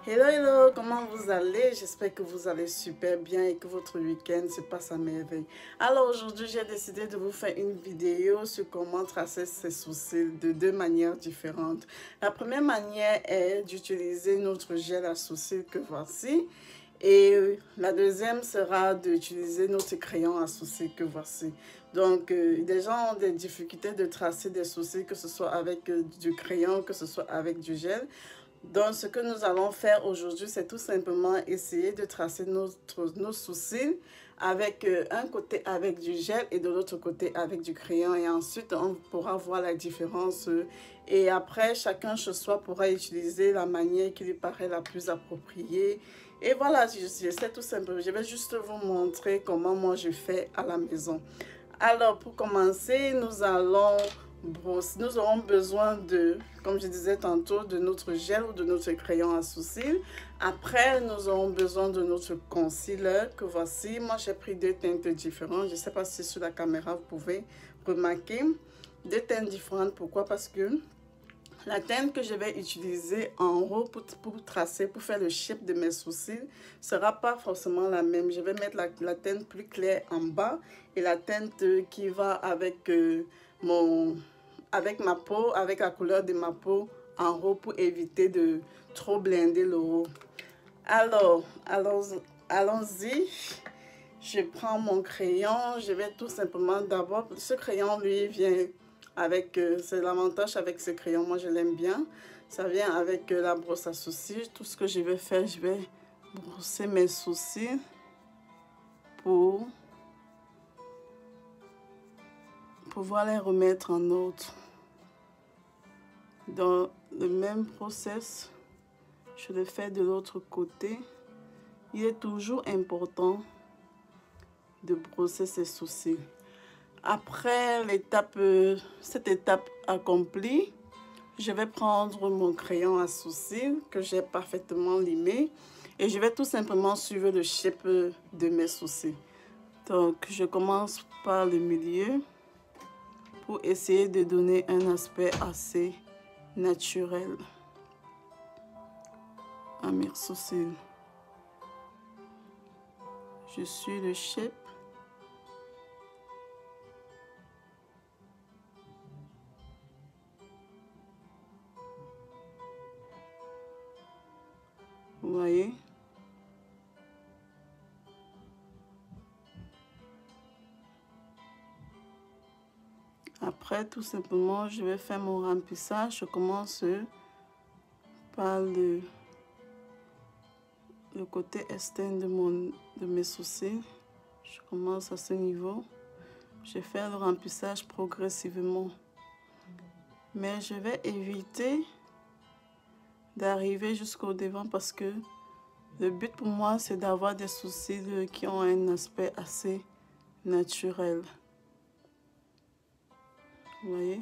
Hello, hello, comment vous allez? J'espère que vous allez super bien et que votre week-end se passe à merveille. Alors aujourd'hui, j'ai décidé de vous faire une vidéo sur comment tracer ses sourcils de deux manières différentes. La première manière est d'utiliser notre gel à sourcils que voici. Et la deuxième sera d'utiliser notre crayon à sourcils que voici. Donc, les gens ont des difficultés de tracer des sourcils, que ce soit avec du crayon, que ce soit avec du gel. Donc, ce que nous allons faire aujourd'hui, c'est tout simplement essayer de tracer nos sourcils avec un côté avec du gel et de l'autre côté avec du crayon. Et ensuite, on pourra voir la différence. Et après, chacun chez soi pourra utiliser la manière qui lui paraît la plus appropriée. Et voilà, c'est tout simplement. Je vais juste vous montrer comment moi je fais à la maison. Alors, pour commencer, nous aurons besoin de, comme je disais tantôt, de notre gel ou de notre crayon à sourcils. Après, nous aurons besoin de notre concealer que voici. Moi, j'ai pris deux teintes différentes. Je ne sais pas si sur la caméra, vous pouvez remarquer. Deux teintes différentes. Pourquoi? Parce que la teinte que je vais utiliser en haut pour tracer, pour faire le shape de mes sourcils, ne sera pas forcément la même. Je vais mettre la teinte plus claire en bas et la teinte qui va avec, avec ma peau, avec la couleur de ma peau en haut pour éviter de trop blinder le haut. Alors, allons-y. Je prends mon crayon. Je vais tout simplement d'abord, ce crayon lui vient avec, c'est l'avantage avec ce crayon, moi je l'aime bien. Ça vient avec la brosse à sourcils. Tout ce que je vais faire, je vais brosser mes sourcils pour pouvoir les remettre en ordre. Dans le même process, je le fais de l'autre côté. Il est toujours important de brosser ses sourcils. Après cette étape accomplie, je vais prendre mon crayon à sourcils que j'ai parfaitement limé et je vais tout simplement suivre le shape de mes sourcils. Donc, je commence par le milieu pour essayer de donner un aspect assez naturel à mes sourcils. Je suis le shape. Vous voyez? Après, tout simplement, je vais faire mon remplissage. Je commence par le côté externe de mes sourcils. Je commence à ce niveau. Je vais faire le remplissage progressivement. Mais je vais éviter d'arriver jusqu'au devant parce que le but pour moi, c'est d'avoir des sourcils qui ont un aspect assez naturel. Vous voyez?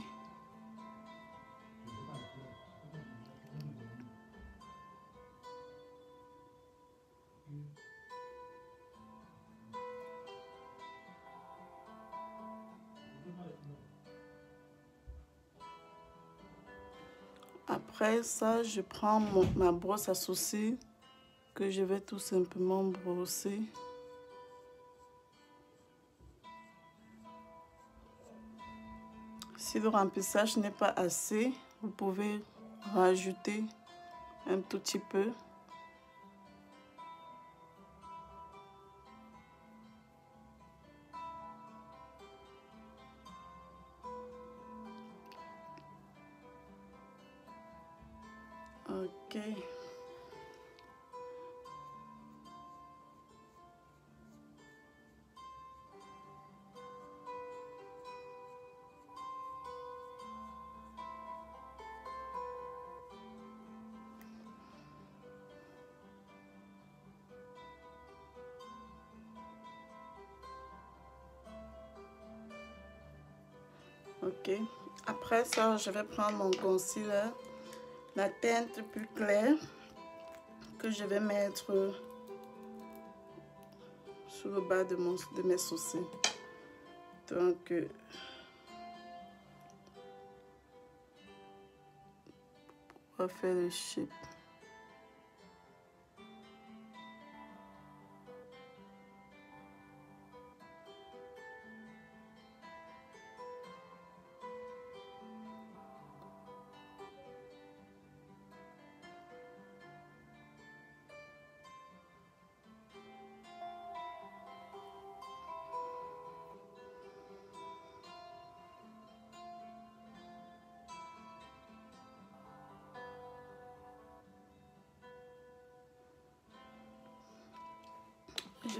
Après ça, je prends ma brosse à sourcils que je vais tout simplement brosser. Si le remplissage n'est pas assez, vous pouvez rajouter un tout petit peu. Ok. Ok. Après ça, je vais prendre mon concealer, la teinte plus claire que je vais mettre sur le bas de mes sourcils. Donc, on va faire le shape.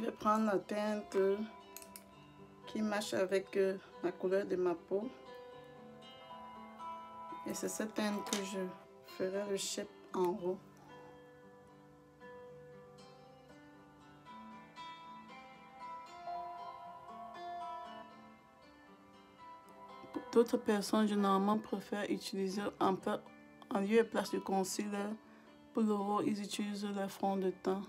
je vais prendre la teinte qui matche avec la couleur de ma peau. Et c'est cette teinte que je ferai le shape en haut. Pour d'autres personnes, généralement préfèrent utiliser un peu en lieu et place du concealer. Pour le haut, ils utilisent le fond de teint.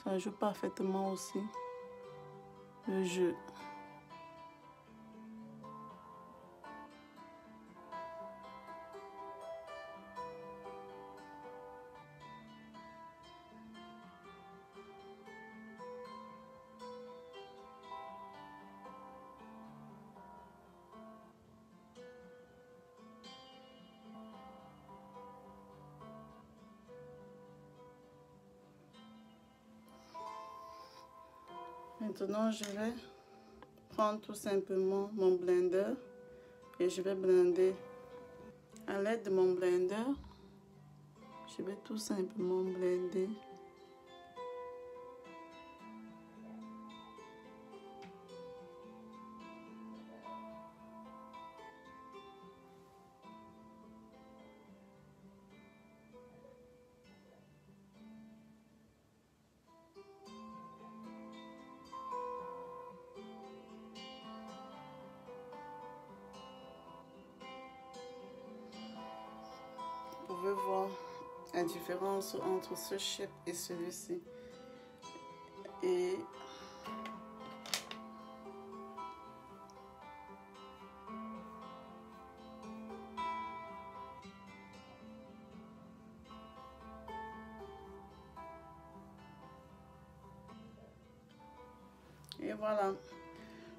Ça joue parfaitement aussi le jeu. Maintenant, je vais prendre tout simplement mon blender et je vais blender. À l'aide de mon blender, je vais tout simplement blender. Vous pouvez voir la différence entre ce shape et celui-ci. Et voilà,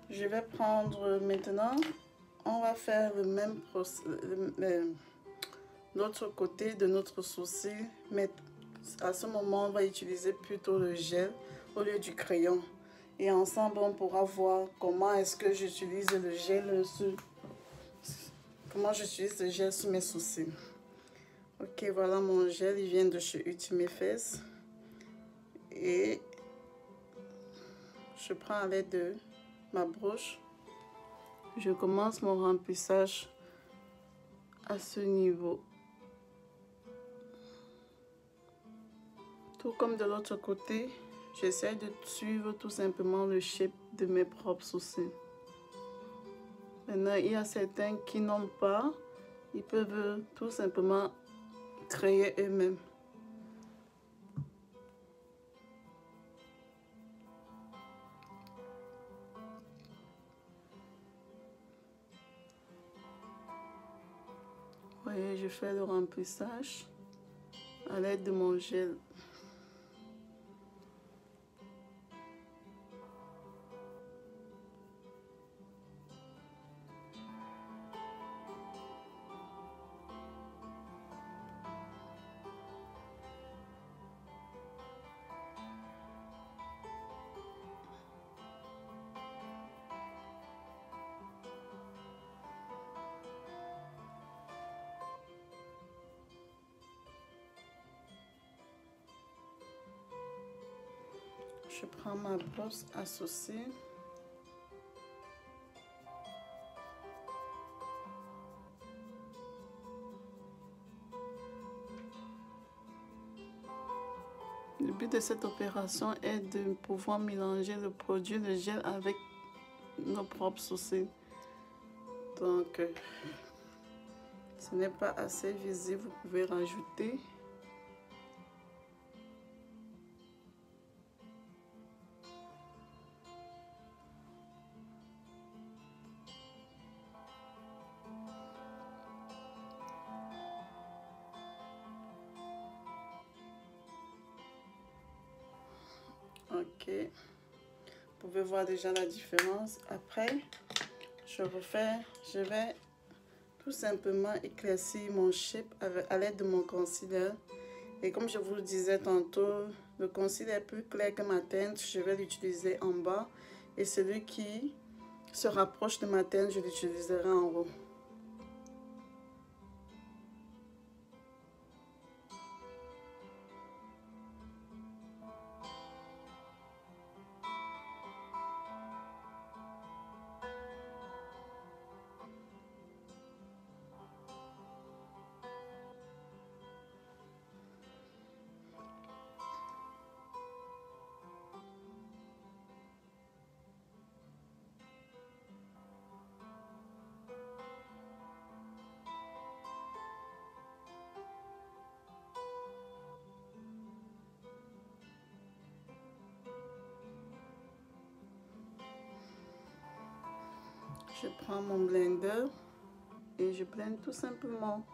je vais prendre maintenant, on va faire le même l'autre côté de notre sourcil, mais à ce moment on va utiliser plutôt le gel au lieu du crayon. Et ensemble on pourra voir comment est-ce que j'utilise le gel sur mes sourcils. Ok, voilà mon gel, il vient de chez Ultimate Face. Et je prends à l'aide de ma broche, je commence mon remplissage à ce niveau. Tout comme de l'autre côté, j'essaie de suivre tout simplement le shape de mes propres sourcils. Maintenant, il y a certains qui n'ont pas, ils peuvent tout simplement créer eux-mêmes. Vous voyez, je fais le remplissage à l'aide de mon gel. Je prends ma brosse à sourcils. Le but de cette opération est de pouvoir mélanger le produit, le gel, avec nos propres sourcils. Donc, ce n'est pas assez visible, vous pouvez rajouter. Ok, vous pouvez voir déjà la différence. Après, je vais tout simplement éclaircir mon shape à l'aide de mon concealer. Et comme je vous le disais tantôt, le concealer est plus clair que ma teinte, je vais l'utiliser en bas. Et celui qui se rapproche de ma teinte, je l'utiliserai en haut. Je prends mon blender et je blende tout simplement.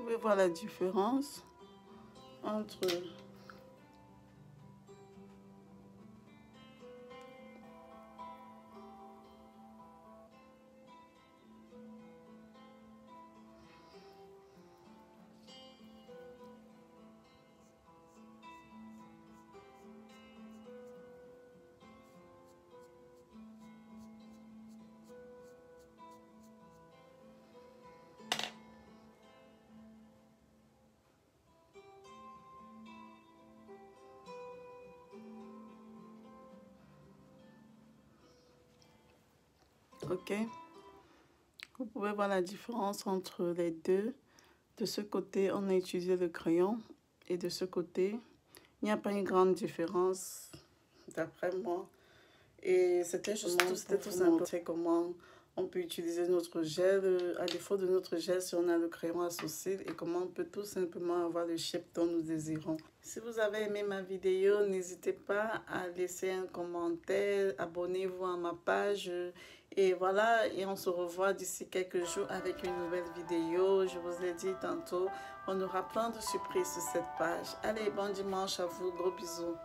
Vous pouvez voir la différence entre ok, vous pouvez voir la différence entre les deux. De ce côté, on a utilisé le crayon et de ce côté, il n'y a pas une grande différence d'après moi. Et c'était juste tout simplement comment on peut utiliser notre gel, à défaut de notre gel, si on a le crayon à sourcils, et comment on peut tout simplement avoir le shape dont nous désirons. Si vous avez aimé ma vidéo, n'hésitez pas à laisser un commentaire, abonnez-vous à ma page, et voilà, et on se revoit d'ici quelques jours avec une nouvelle vidéo. Je vous ai dit tantôt, on aura plein de surprises sur cette page. Allez, bon dimanche à vous, gros bisous.